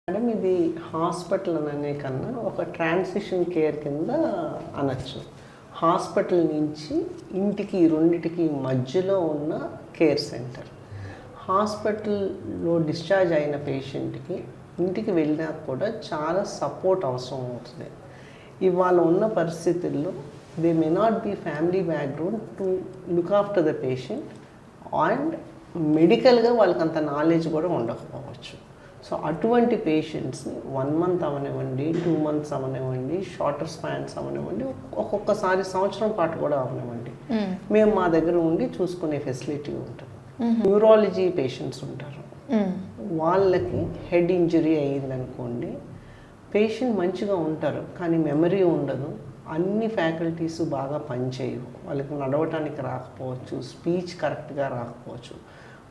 Madam ఇది hospital అనే కన్నా ఒక ట్రాన్సిషన్ కేర్ కింద అనొచ్చు. హాస్పిటల్ నుంచి ఇంటికి రెండిటికి మధ్యలో ఉన్న కేర్ సెంటర్. హాస్పిటల్లో డిశ్చార్జ్ అయిన పేషెంట్కి ఇంటికి వెళ్ళినా కూడా చాలా సపోర్ట్ అవసరం అవుతుంది. ఇవాళ ఉన్న పరిస్థితుల్లో they may not be family background to look after the patient and మెడికల్గా వాళ్ళకి అంత నాలెడ్జ్ కూడా ఉండకపోవచ్చు. సో అటువంటి పేషెంట్స్ని 1 month అవనివ్వండి, 2 months అవనివ్వండి, షార్టర్ స్పాన్స్ అవనివ్వండి, ఒక్కొక్కసారి సంవత్సరం పాటు కూడా అవనివ్వండి, మేము మా దగ్గర ఉండి చూసుకునే ఫెసిలిటీ ఉంటుంది. న్యూరాలజీ పేషెంట్స్ ఉంటారు, వాళ్ళకి హెడ్ ఇంజరీ అయ్యిందనుకోండి, పేషెంట్ మంచిగా ఉంటారు కానీ మెమరీ ఉండదు, అన్ని ఫ్యాకల్టీస్ బాగా పనిచేయవు, వాళ్ళకి నడవటానికి రాకపోవచ్చు, స్పీచ్ కరెక్ట్గా రాకపోవచ్చు.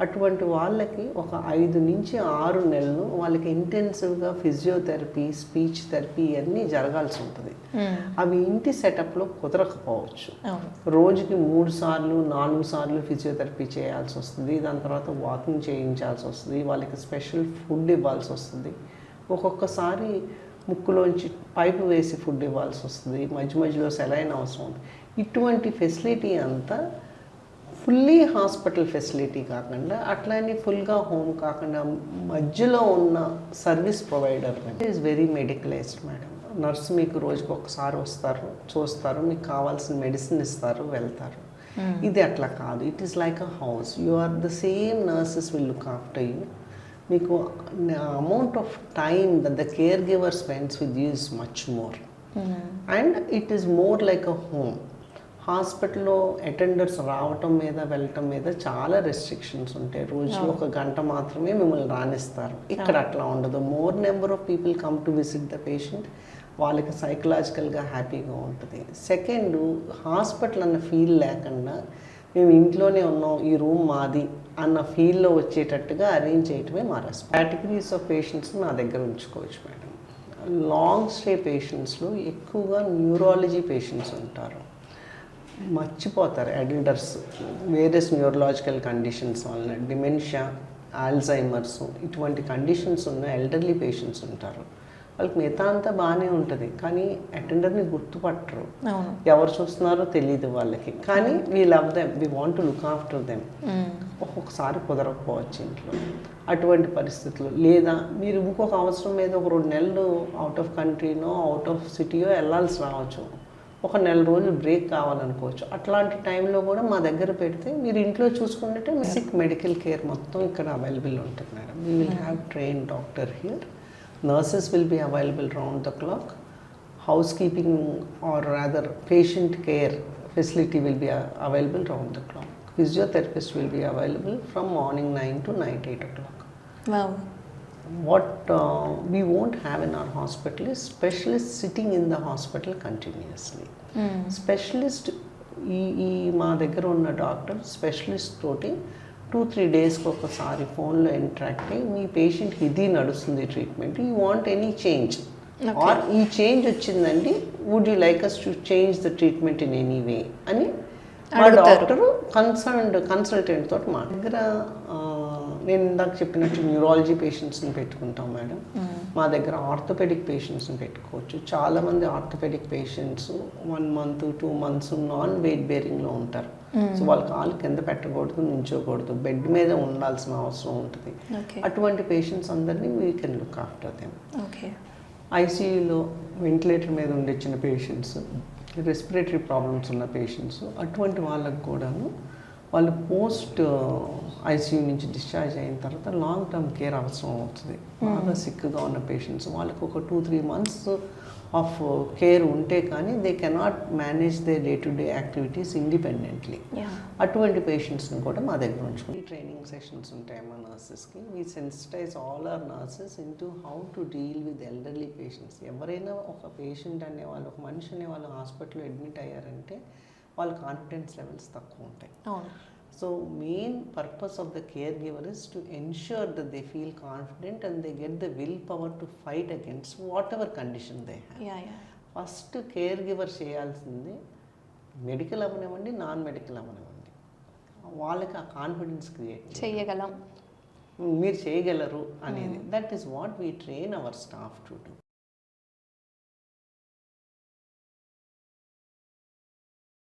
అటువంటి వాళ్ళకి ఒక 5 నుంచి 6 నెలలు వాళ్ళకి ఇంటెన్సివ్గా ఫిజియోథెరపీ, స్పీచ్ థెరపీ ఇవన్నీ జరగాల్సి ఉంటుంది. అవి ఇంటి సెటప్లో కుదరకపోవచ్చు. రోజుకి 3 సార్లు 4 సార్లు ఫిజియోథెరపీ చేయాల్సి వస్తుంది. దాని తర్వాత వాకింగ్ చేయించాల్సి వస్తుంది, వాళ్ళకి స్పెషల్ ఫుడ్ ఇవ్వాల్సి వస్తుంది, ఒక్కొక్కసారి ముక్కులోంచి పైపు వేసి ఫుడ్ ఇవ్వాల్సి వస్తుంది, మధ్య మధ్యలో సెలైన్ అవసరం. ఇటువంటి ఫెసిలిటీ అంతా ఫుల్లీ హాస్పిటల్ ఫెసిలిటీ కాకుండా, అట్లానే ఫుల్గా హోమ్ కాకుండా మధ్యలో ఉన్న service provider is very medicalised madam. Nurse మీకు రోజుకి ఒకసారి వస్తారు, చూస్తారు, మీకు కావాల్సిన మెడిసిన్ ఇస్తారు, వెళ్తారు. ఇది అట్లా కాదు. It is like a house. You are the same nurses will look after you. మీకు amount of time that the caregiver spends with you is much more and it is more like a home. హాస్పిటల్లో attenders రావటం మీద వెళ్ళటం మీద చాలా restrictions ఉంటాయి. రోజు 1 గంట మాత్రమే మిమ్మల్ని రాణిస్తారు. ఇక్కడ అట్లా ఉండదు. More number of people come to visit the patient. వాళ్ళకి సైకలాజికల్గా హ్యాపీగా ఉంటుంది. సెకండ్, హాస్పిటల్ అన్న ఫీల్ లేకుండా మేము ఇంట్లోనే ఉన్నాం, ఈ రూమ్ మాది అన్న ఫీల్లో వచ్చేటట్టుగా అరేంజ్ చేయటమే మా రెస్పాన్స్. కేటగిరీస్ ఆఫ్ పేషెంట్స్ నా దగ్గర ఉంచుకోవచ్చు మేడం. లాంగ్ స్టే పేషెంట్స్లో ఎక్కువగా న్యూరాలజీ పేషెంట్స్ ఉంటారు. మర్చిపోతారు ఎల్డర్స్, వేరియస్ న్యూరలాజికల్ కండిషన్స్ వలన, డిమెన్షియా, ఆల్జైమర్స్, ఇటువంటి కండిషన్స్ ఉన్న ఎల్డర్లీ పేషెంట్స్ ఉంటారు. వాళ్ళకి మిగతా అంతా బాగానే ఉంటుంది కానీ అటెండర్ని గుర్తుపట్టరు, ఎవరు చూస్తున్నారో తెలియదు వాళ్ళకి. కానీ we love them, we want to look after them. ఒక్కొక్కసారి కుదరకపోవచ్చు ఇంట్లో. అటువంటి పరిస్థితులు లేదా మీరు ఇంకొక అవసరం మీద ఒక 2 నెలలు అవుట్ ఆఫ్ కంట్రీనో అవుట్ ఆఫ్ సిటీయో వెళ్ళాల్సి రావచ్చు, ఒక 1 నెల రోజులు బ్రేక్ కావాలనుకోవచ్చు. అట్లాంటి టైంలో కూడా మా దగ్గర పెడితే మీరు ఇంట్లో చూసుకుంటే బేసిక్ మెడికల్ కేర్ మొత్తం ఇక్కడ అవైలబుల్ ఉంటుంది madam. We will have train doctor here, nurses will be available round the clock, housekeeping or rather patient care facility will be available round the clock, physiotherapist will be available from morning 9 to night 8 o'clock. Wow. What we won't have in our hospital is specialists sitting in the hospital continuously. Specialist ఈ మా దగ్గర ఉన్న doctor specialist తోటి 2-3 డేస్కి ఒకసారి ఫోన్లో interact అయ్యి మీ పేషెంట్కి ఇది నడుస్తుంది treatment, you want any change or ఈ చేంజ్ వచ్చిందండి, would you like us to change the treatment in any way అని మా డాక్టరు కన్సల్టెంట్ తోటి మా దగ్గర. నేను ఇందాక చెప్పినట్టు న్యూరాలజీ పేషెంట్స్ని పెట్టుకుంటాం మేడం. మా దగ్గర ఆర్థోపెడిక్ పేషెంట్స్ని పెట్టుకోవచ్చు. చాలామంది orthopaedic patients 1 month 2 months non weight బేరింగ్లో ఉంటారు. సో వాళ్ళ కాలు కింద పెట్టకూడదు, నించోకూడదు, బెడ్ మీద ఉండాల్సిన అవసరం ఉంటుంది. అటువంటి పేషెంట్స్ అందరినీ we can look after them. ఐసీయూలో వెంటిలేటర్ మీద ఉండిచ్చిన పేషెంట్స్, రెస్పిరేటరీ ప్రాబ్లమ్స్ ఉన్న పేషెంట్స్, అటువంటి వాళ్ళకు కూడాను వాళ్ళు పోస్ట్ ఐసీయూ నుంచి డిశ్చార్జ్ అయిన తర్వాత లాంగ్ టర్మ్ కేర్ అవసరం అవుతుంది. బాగా సిక్గా ఉన్న పేషెంట్స్ వాళ్ళకు ఒక 2-3 months ఆఫ్ కేర్ ఉంటే కానీ they cannot manage they day to day activities independently. అటువంటి పేషెంట్స్ని కూడా మా దగ్గర ఉంచుకుని ట్రైనింగ్ సెషన్స్ ఉంటాయి మా నర్సెస్కి. We sensitise all our nurses in to how to deal with elderly patients. ఎవరైనా ఒక పేషెంట్ అనేవాళ్ళు, ఒక మనిషి అనేవాళ్ళు హాస్పిటల్లో అడ్మిట్ అయ్యారంటే వాళ్ళ కాన్ఫిడెన్స్ లెవెల్స్ తక్కువ ఉంటాయి. So main purpose of the care giver is to ensure that they feel confident and they get the will power to fight against what ever condition they have. First care giver చేయాల్సింది medical అవనివ్వండి, non medical అవనివ్వండి, వాళ్ళకి ఆ confidence create చేయగలం. మీరు చేయగలరు అనేది. That is what we train our staff to do.